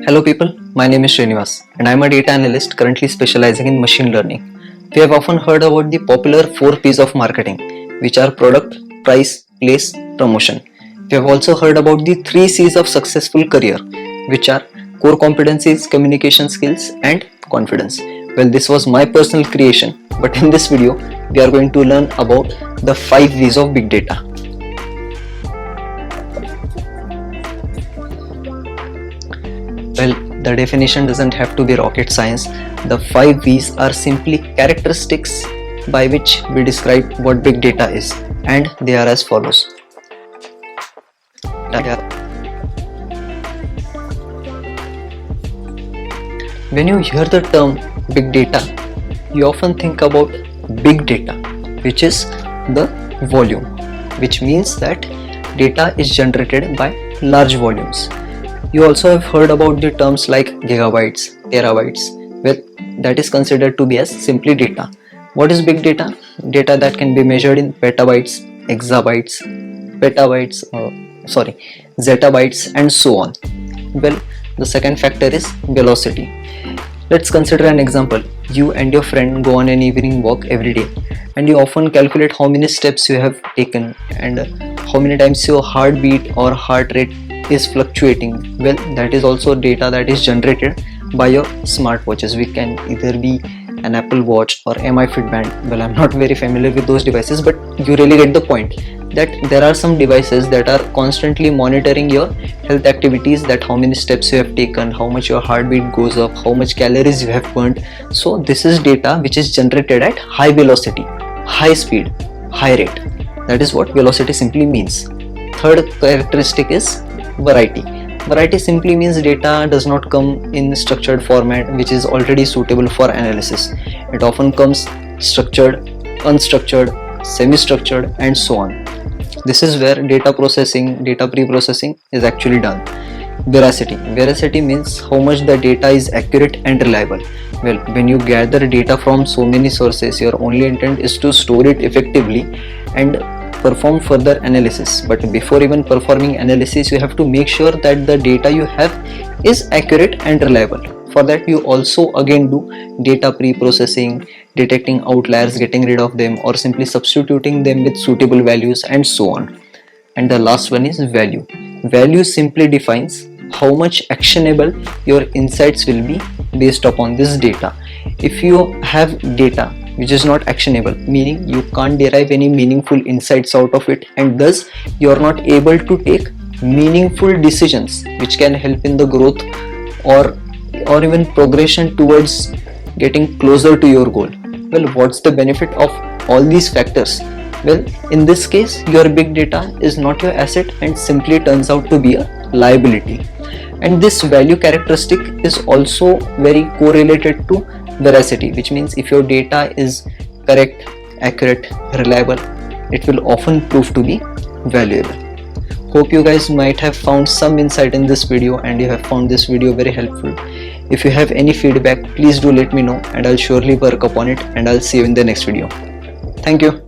Hello people, my name is Srinivas and I am a data analyst currently specializing in machine learning. We have often heard about the popular 4 P's of marketing, which are product, price, place, promotion. We have also heard about the 3 C's of successful career, which are core competencies, communication skills and confidence. Well, this was my personal creation, but in this video, we are going to learn about the 5 V's of big data. Well, the definition doesn't have to be rocket science. The 5 V's are simply characteristics by which we describe what big data is, and they are as follows. When you hear the term big data, you often think about big data, which is the volume, which means that data is generated by large volumes. You also have heard about the terms like gigabytes, terabytes. Well, that is considered to be as simply data. What is big data? Data that can be measured in petabytes, exabytes, zettabytes and so on. Well, the second factor is velocity. Let's consider an example. You and your friend go on an evening walk every day and you often calculate how many steps you have taken and how many times your heartbeat or heart rate is fluctuating. Well, that is also data that is generated by your smartwatches, which can either be an Apple Watch or MI Fitband. Well, I'm not very familiar with those devices, but you really get the point that there are some devices that are constantly monitoring your health activities, that how many steps you have taken, how much your heartbeat goes up, how much calories you have burned. So this is data which is generated at high velocity, high speed, high rate. That is what velocity simply means. Third characteristic is variety. Variety simply means data does not come in structured format which is already suitable for analysis. It often comes structured, unstructured, semi-structured and so on. This is where data processing, data pre-processing is actually done. Veracity. Veracity means how much the data is accurate and reliable. Well, when you gather data from so many sources, your only intent is to store it effectively and perform further analysis. But before even performing analysis, you have to make sure that the data you have is accurate and reliable. For that, you also again do data pre-processing, detecting outliers, getting rid of them, or simply substituting them with suitable values and so on. And the last one is value. Value simply defines how much actionable your insights will be based upon this data. If you have data which is not actionable, meaning you can't derive any meaningful insights out of it, and thus you are not able to take meaningful decisions which can help in the growth or even progression towards getting closer to your goal. Well, what's the benefit of all these factors? Well, in this case, your big data is not your asset and simply turns out to be a liability. And this value characteristic is also very correlated to veracity, which means if your data is correct, accurate, reliable, it will often prove to be valuable. Hope you guys might have found some insight in this video and you have found this video very helpful. If you have any feedback, please do let me know and I'll surely work upon it, and I'll see you in the next video. Thank you.